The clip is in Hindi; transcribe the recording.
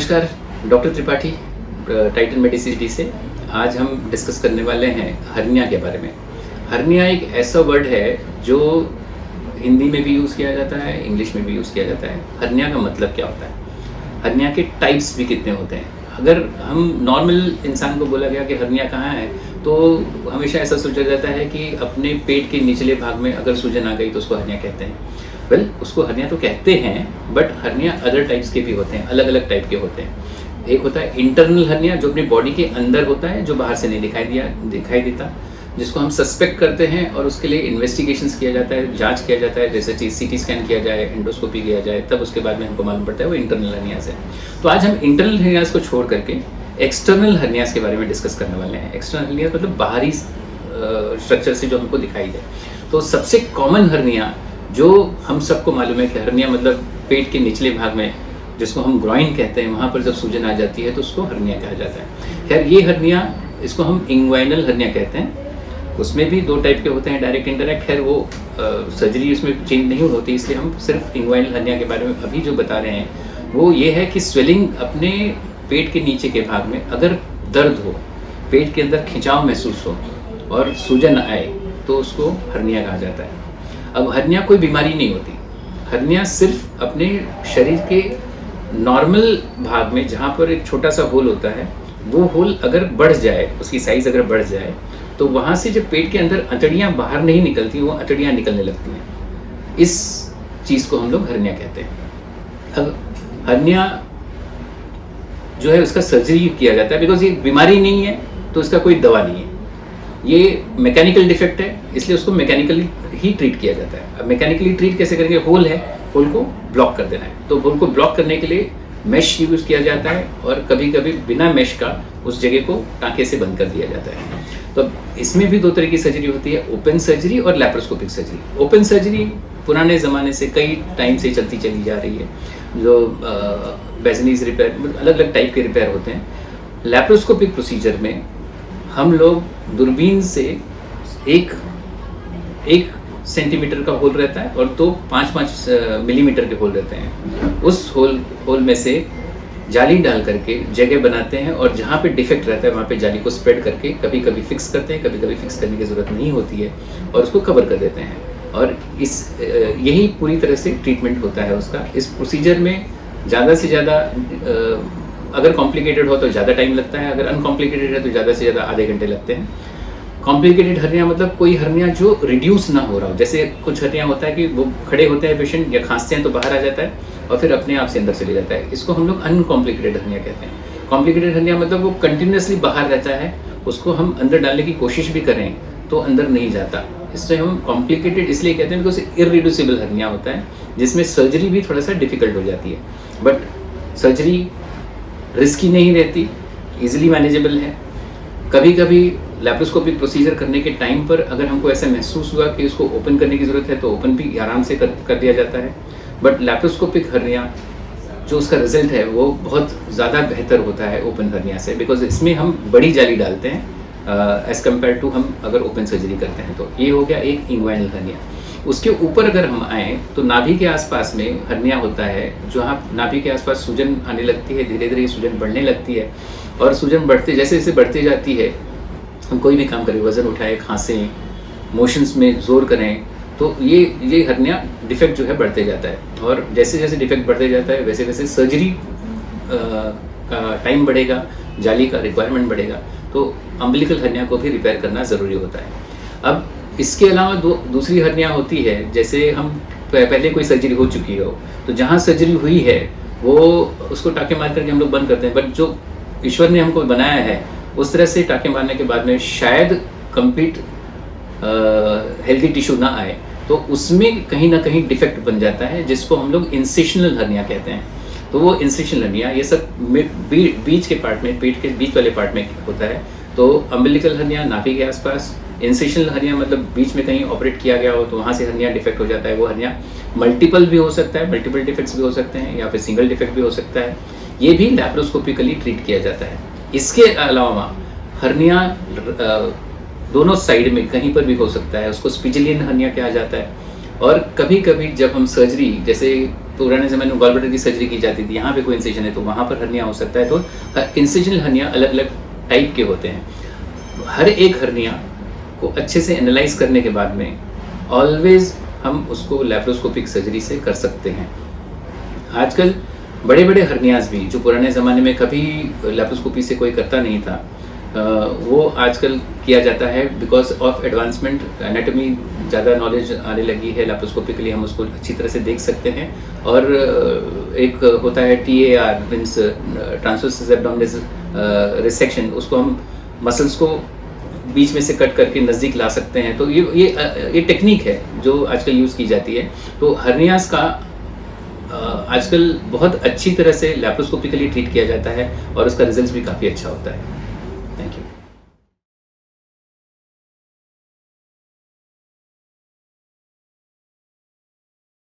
नमस्कार, डॉक्टर त्रिपाठी टाइटन मेडिसिटी से। आज हम डिस्कस करने वाले हैं हर्निया के बारे में। हर्निया एक ऐसा वर्ड है जो हिंदी में भी यूज़ किया जाता है, इंग्लिश में भी यूज़ किया जाता है। हर्निया का मतलब क्या होता है? हर्निया के टाइप्स भी कितने होते हैं? अगर हम नॉर्मल इंसान को बोला गया कि हर्निया कहाँ है, तो हमेशा ऐसा सोचा जाता है कि अपने पेट के निचले भाग में अगर सूजन आ गई तो उसको हर्निया कहते हैं। वेल, उसको हर्निया तो कहते हैं, बट हर्निया अदर टाइप्स के भी होते हैं, अलग-अलग टाइप के होते हैं। एक होता है इंटरनल हर्निया, जो अपनी बॉडी के अंदर होता है, जो बाहर से नहीं दिखाई देता, जिसको हम सस्पेक्ट करते हैं और उसके लिए इन्वेस्टिगेशंस किया जाता है, जांच किया जाता है, जैसे कि सीटी स्कैन किया जाए, एंडोस्कोपी किया जाए, तब उसके बाद में हमको मालूम पड़ता है वो इंटरनल हर्नियाज़ है। तो आज हम इंटरनल हर्नियाज़ को छोड़ करके एक्सटर्नल हर्नियाज़ के बारे में डिस्कस करने वाले हैं। एक्सटर्नल हर्नियाज़ मतलब बाहरी स्ट्रक्चर से जो हमको दिखाई दे। तो सबसे कॉमन हर्निया जो हम सबको मालूम है कि हर्निया मतलब पेट के निचले भाग में, जिसको हम ग्रॉइन कहते हैं, वहाँ पर जब सूजन आ जाती है तो उसको हर्निया कहा जाता है। खैर, ये हर्निया, इसको हम इंग्वाइनल हर्निया कहते हैं। उसमें भी दो टाइप के होते हैं, डायरेक्ट इंडायरेक्ट। खैर वो सर्जरी उसमें चेंज नहीं होती, इसलिए हम सिर्फ इंग्वाइनल हर्निया के बारे में अभी जो बता रहे हैं वो ये है कि स्वेलिंग अपने पेट के नीचे के भाग में अगर दर्द हो, पेट के अंदर खिंचाव महसूस हो और सूजन आए तो उसको हर्निया कहा जाता है। अब हर्निया कोई बीमारी नहीं होती। हर्निया सिर्फ अपने शरीर के नॉर्मल भाग में, जहाँ पर एक छोटा सा होल होता है, वो होल अगर बढ़ जाए, उसकी साइज़ अगर बढ़ जाए, तो वहाँ से जब पेट के अंदर अतड़ियाँ बाहर नहीं निकलती, वो अतड़ियाँ निकलने लगती हैं। इस चीज़ को हम लोग हर्निया कहते हैं। अब हर्निया जो है उसका सर्जरी किया जाता है, बिकॉज ये बीमारी नहीं है तो इसका कोई दवा नहीं है। ये मैकेनिकल डिफेक्ट है, इसलिए उसको मैकेनिकली ही ट्रीट किया जाता है। अब मैकेनिकली ट्रीट कैसे करेंगे? होल है, होल को ब्लॉक कर देना है। तो होल को ब्लॉक करने के लिए मेश यूज़ किया जाता है, और कभी कभी बिना मेश का उस जगह को टाँके से बंद कर दिया जाता है। तो इसमें भी दो तरह की सर्जरी होती है, ओपन सर्जरी और लैप्रोस्कोपिक सर्जरी। ओपन सर्जरी पुराने ज़माने से कई टाइम से चलती चली जा रही है, जो बेजनीज रिपेयर, अलग अलग टाइप के रिपेयर होते हैं। लैप्रोस्कोपिक प्रोसीजर में हम लोग दूरबीन से एक सेंटीमीटर का होल रहता है और तो 5-5 मिलीमीटर के होल रहते हैं। उस होल में से जाली डाल करके जगह बनाते हैं, और जहाँ पे डिफेक्ट रहता है वहाँ पे जाली को स्प्रेड करके कभी कभी फिक्स करते हैं, कभी कभी फिक्स करने की ज़रूरत नहीं होती है, और उसको कवर कर देते हैं। और यही पूरी तरह से ट्रीटमेंट होता है उसका। इस प्रोसीजर में ज़्यादा से ज़्यादा, अगर कॉम्प्लिकेटेड हो तो ज़्यादा टाइम लगता है, अगर अनकॉम्प्लिकेटेड है तो ज़्यादा से ज़्यादा आधे घंटे लगते हैं। कॉम्प्लिकेटेड हर्निया मतलब कोई हर्निया जो रिड्यूस ना हो रहा हो। जैसे कुछ हर्निया होता है कि वो खड़े होते हैं पेशेंट, या खांसते हैं तो बाहर आ जाता है और फिर अपने आप से अंदर चले जाता है। इसको हम लोग अनकॉम्प्लिकेटेड हर्निया कहते हैं। कॉम्प्लिकेटेड हर्निया मतलब वो कंटिन्यूसली बाहर रहता है, उसको हम अंदर डालने की कोशिश भी करें तो अंदर नहीं जाता। इससे हम कॉम्प्लिकेटेड इसलिए कहते हैं बिकॉज इररिड्यूसिबल हर्निया होता है, जिसमें सर्जरी भी थोड़ा सा डिफिकल्ट हो जाती है। बट सर्जरी रिस्की नहीं रहती, इजीली मैनेजेबल है। कभी कभी लैप्रोस्कोपिक प्रोसीजर करने के टाइम पर अगर हमको ऐसा महसूस हुआ कि उसको ओपन करने की ज़रूरत है तो ओपन भी आराम से कर दिया जाता है। बट लैप्रोस्कोपिक हर्निया जो उसका रिजल्ट है वो बहुत ज़्यादा बेहतर होता है ओपन हर्निया से, बिकॉज इसमें हम बड़ी जाली डालते हैं एज़ कम्पेयर टू हम अगर ओपन सर्जरी करते हैं। तो ये हो गया एक इंग्वाइनल हर्निया। उसके ऊपर अगर हम आएँ तो नाभि के आसपास में हर्निया होता है, जहाँ नाभि के आसपास सूजन आने लगती है, धीरे धीरे सूजन बढ़ने लगती है, और सूजन जैसे जैसे बढ़ती जाती है, हम कोई भी काम करें, वज़न उठाएं, खांसें, मोशंस में ज़ोर करें, तो ये हर्निया डिफेक्ट जो है बढ़ते जाता है। और जैसे जैसे डिफेक्ट बढ़ते जाता है वैसे वैसे सर्जरी का टाइम बढ़ेगा, जाली का रिक्वायरमेंट बढ़ेगा, तो अम्बिलिकल हर्निया को भी रिपेयर करना ज़रूरी होता है। अब इसके अलावा दूसरी हर्निया होती है, जैसे हम पहले कोई सर्जरी हो चुकी हो, तो जहाँ सर्जरी हुई है वो उसको टाँके मार करके हम लोग बंद करते हैं। बट जो ईश्वर ने हमको बनाया है उस तरह से टाँके मारने के बाद में शायद कंप्लीट हेल्दी टिश्यू ना आए, तो उसमें कहीं ना कहीं डिफेक्ट बन जाता है, जिसको हम लोग इंसिशनल हर्निया कहते हैं। तो वो इंसिशनल हर्निया ये सब बीच के पार्ट में, पेट के बीच वाले पार्ट में होता है। तो अम्बिलिकल हर्निया नाभि के आसपास, इंसिशनल हर्निया मतलब बीच में कहीं ऑपरेट किया गया हो तो वहाँ से हर्निया डिफेक्ट हो जाता है। वो हर्निया मल्टीपल भी हो सकता है, मल्टीपल डिफेक्ट्स भी हो सकते हैं, या फिर सिंगल डिफेक्ट भी हो सकता है। ये भी लैप्रोस्कोपिकली ट्रीट किया जाता है। इसके अलावा हर्निया दोनों साइड में कहीं पर भी हो सकता है, उसको स्पिजिलियन हर्निया कहा जाता है। और कभी-कभी जब हम सर्जरी, जैसे पुराने ज़माने में गॉल ब्लैडर की सर्जरी की जाती थी, यहाँ पे कोई इंसिजन है तो वहाँ पर हर्निया हो सकता है, तो इंसिजनल हर्निया अलग-अलग टाइप के होते हैं। हर एक हर्निया को अच्छे से एनालाइज़ करने के बाद में ऑलवेज़ हम उसको लैप्रोस्कोपिक सर्जरी से कर सकते हैं। आजकल बड़े-बड़े हर्नियाज़ भी, जो पुराने ज़माने में कभी लैप्रोस्कोपी से कोई करता नहीं था, वो आजकल किया जाता है बिकॉज़ ऑफ एडवांसमेंट, एनाटॉमी ज़्यादा नॉलेज आने लगी है, लैप्रोस्कोपी के लिए हम उसको अच्छी तरह से देख सकते हैं। और एक होता है TAR, means transverse abdominal resection, उसको हम मसल्स को बीच में से कट करके नज़दीक ला सकते हैं। तो ये टेक्नीक है जो आजकल यूज़ की जाती है। तो हर्नियाज़ का आजकल बहुत अच्छी तरह से लैप्रोस्कोपिकली ट्रीट किया जाता है और उसका रिज़ल्ट्स भी काफ़ी अच्छा होता है। Thank you.